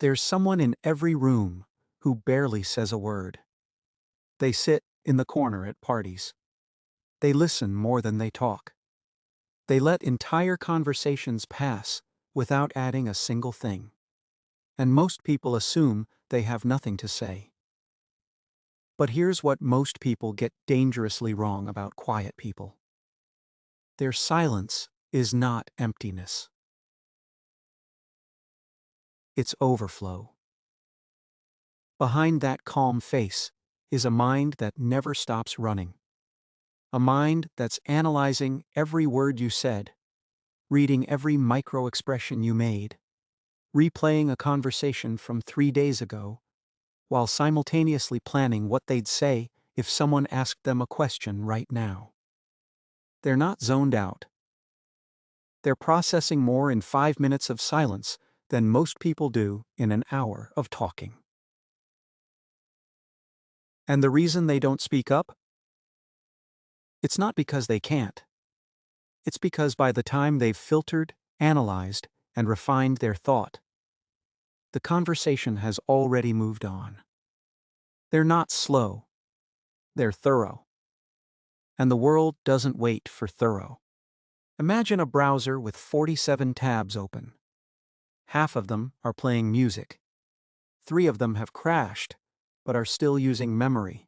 There's someone in every room who barely says a word. They sit in the corner at parties. They listen more than they talk. They let entire conversations pass without adding a single thing. And most people assume they have nothing to say. But here's what most people get dangerously wrong about quiet people. Their silence is not emptiness. It's overflow. Behind that calm face is a mind that never stops running. A mind that's analyzing every word you said, reading every micro-expression you made, replaying a conversation from 3 days ago, while simultaneously planning what they'd say if someone asked them a question right now. They're not zoned out. They're processing more in 5 minutes of silence than most people do in an hour of talking. And the reason they don't speak up? It's not because they can't. It's because by the time they've filtered, analyzed, and refined their thought, the conversation has already moved on. They're not slow. They're thorough. And the world doesn't wait for thorough. Imagine a browser with 47 tabs open. Half of them are playing music. 3 of them have crashed, but are still using memory.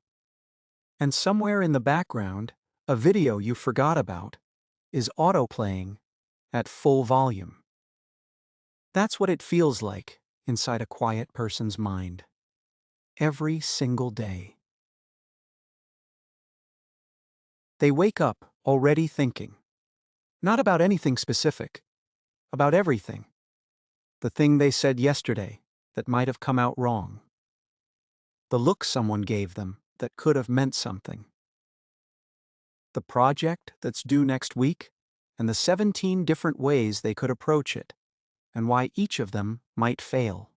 And somewhere in the background, a video you forgot about is auto-playing at full volume. That's what it feels like inside a quiet person's mind. Every single day. They wake up already thinking. Not about anything specific. About everything. The thing they said yesterday that might have come out wrong. The look someone gave them that could have meant something. The project that's due next week, and the 17 different ways they could approach it, and why each of them might fail.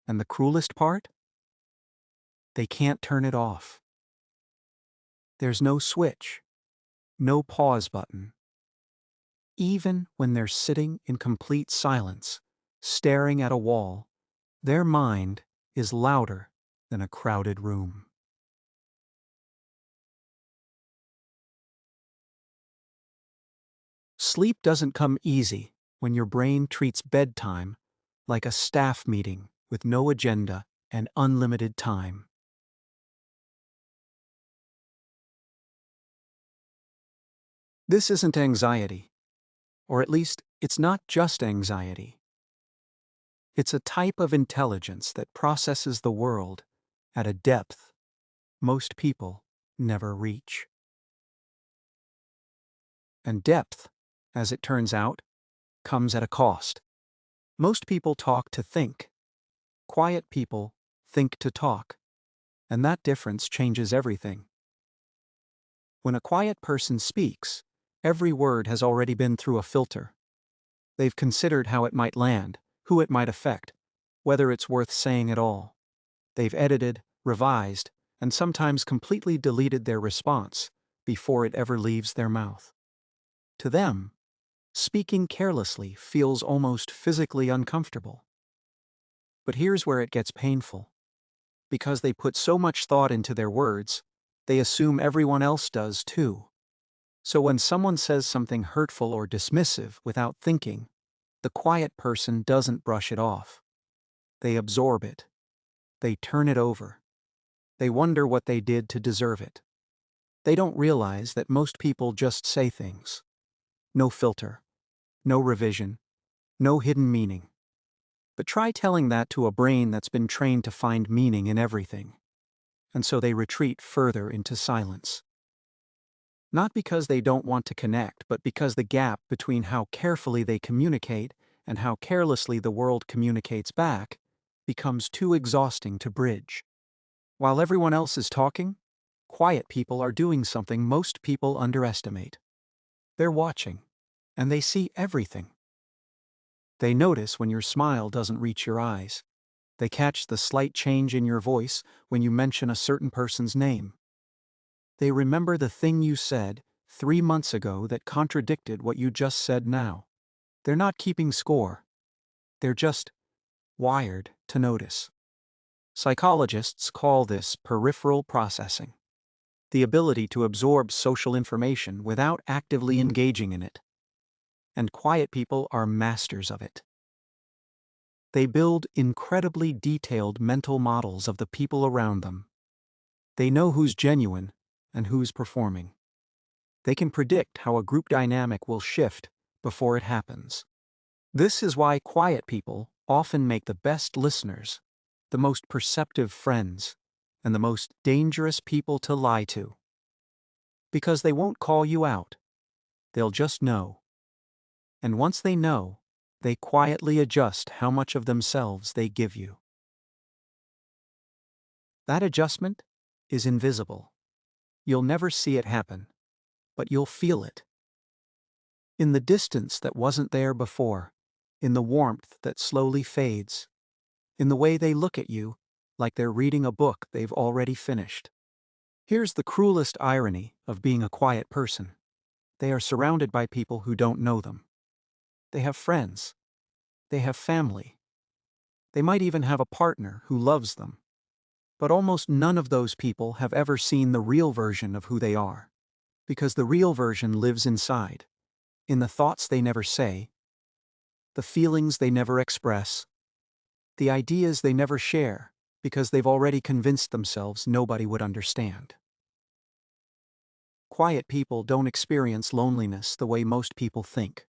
And the cruelest part? They can't turn it off. There's no switch, no pause button. Even when they're sitting in complete silence, staring at a wall, their mind is louder than a crowded room. Sleep doesn't come easy when your brain treats bedtime like a staff meeting with no agenda and unlimited time. This isn't anxiety, or at least it's not just anxiety. It's a type of intelligence that processes the world at a depth most people never reach. And depth, as it turns out, comes at a cost. Most people talk to think. Quiet people think to talk. And that difference changes everything. When a quiet person speaks, every word has already been through a filter. They've considered how it might land, who it might affect, whether it's worth saying at all. They've edited, revised, and sometimes completely deleted their response before it ever leaves their mouth. To them, speaking carelessly feels almost physically uncomfortable. But here's where it gets painful. Because they put so much thought into their words, they assume everyone else does too. So when someone says something hurtful or dismissive without thinking, the quiet person doesn't brush it off. They absorb it. They turn it over. They wonder what they did to deserve it. They don't realize that most people just say things. No filter. No revision. No hidden meaning. But try telling that to a brain that's been trained to find meaning in everything. And so they retreat further into silence. Not because they don't want to connect, but because the gap between how carefully they communicate and how carelessly the world communicates back becomes too exhausting to bridge. While everyone else is talking, quiet people are doing something most people underestimate. They're watching, and they see everything. They notice when your smile doesn't reach your eyes. They catch the slight change in your voice when you mention a certain person's name. They remember the thing you said 3 months ago that contradicted what you just said now. They're not keeping score. They're just wired to notice. Psychologists call this peripheral processing, the ability to absorb social information without actively engaging in it. And quiet people are masters of it. They build incredibly detailed mental models of the people around them. They know who's genuine and who's performing. They can predict how a group dynamic will shift before it happens. This is why quiet people often make the best listeners, the most perceptive friends, and the most dangerous people to lie to. Because they won't call you out, they'll just know. And once they know, they quietly adjust how much of themselves they give you. That adjustment is invisible. You'll never see it happen, but you'll feel it. In the distance that wasn't there before, in the warmth that slowly fades, in the way they look at you like they're reading a book they've already finished. Here's the cruelest irony of being a quiet person. They are surrounded by people who don't know them. They have friends. They have family. They might even have a partner who loves them. But almost none of those people have ever seen the real version of who they are. Because the real version lives inside, in the thoughts they never say, the feelings they never express, the ideas they never share, because they've already convinced themselves nobody would understand. Quiet people don't experience loneliness the way most people think.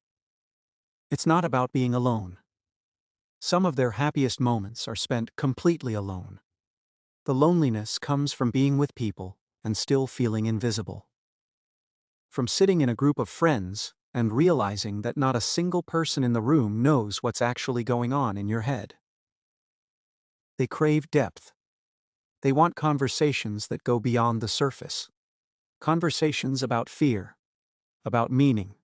It's not about being alone. Some of their happiest moments are spent completely alone. The loneliness comes from being with people and still feeling invisible. From sitting in a group of friends and realizing that not a single person in the room knows what's actually going on in your head. They crave depth. They want conversations that go beyond the surface. Conversations about fear, about meaning,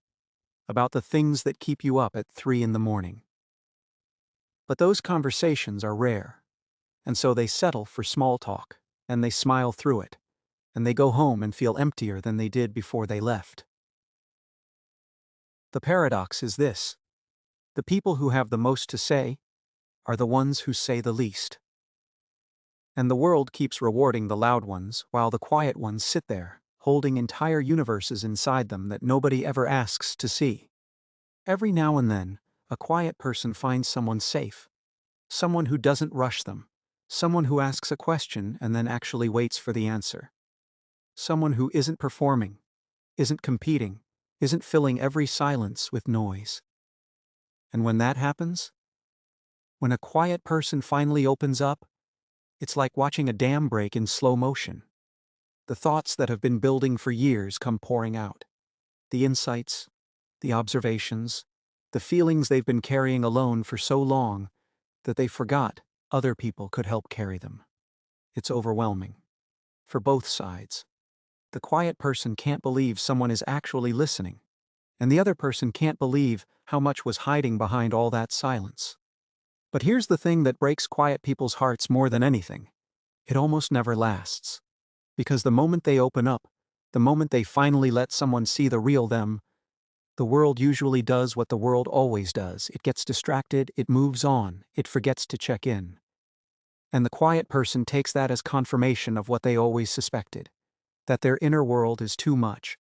about the things that keep you up at 3 in the morning. But those conversations are rare, and so they settle for small talk, and they smile through it, and they go home and feel emptier than they did before they left. The paradox is this: the people who have the most to say are the ones who say the least. And the world keeps rewarding the loud ones while the quiet ones sit there, holding entire universes inside them that nobody ever asks to see. Every now and then, a quiet person finds someone safe, someone who doesn't rush them, someone who asks a question and then actually waits for the answer. Someone who isn't performing, isn't competing, isn't filling every silence with noise. And when that happens, when a quiet person finally opens up, it's like watching a dam break in slow motion. The thoughts that have been building for years come pouring out. The insights, the observations, the feelings they've been carrying alone for so long that they forgot other people could help carry them. It's overwhelming. For both sides. The quiet person can't believe someone is actually listening, and the other person can't believe how much was hiding behind all that silence. But here's the thing that breaks quiet people's hearts more than anything. It almost never lasts. Because the moment they open up, the moment they finally let someone see the real them, the world usually does what the world always does. It gets distracted, it moves on, it forgets to check in. And the quiet person takes that as confirmation of what they always suspected: that their inner world is too much,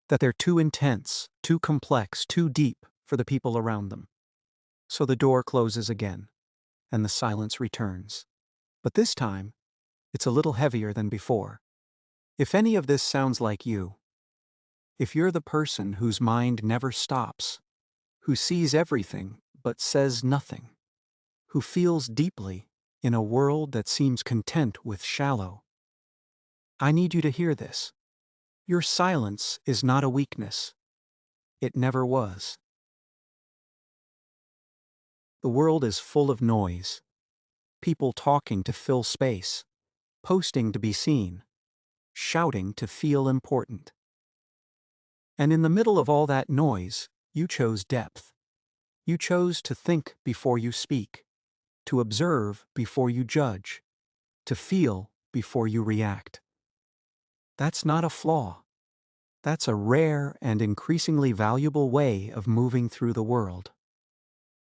that they're too intense, too complex, too deep for the people around them. So the door closes again, and the silence returns. But this time, it's a little heavier than before. If any of this sounds like you, if you're the person whose mind never stops, who sees everything but says nothing, who feels deeply in a world that seems content with shallow, I need you to hear this. Your silence is not a weakness. It never was. The world is full of noise. People talking to fill space, posting to be seen, shouting to feel important. And in the middle of all that noise, you chose depth. You chose to think before you speak, to observe before you judge, to feel before you react. That's not a flaw. That's a rare and increasingly valuable way of moving through the world.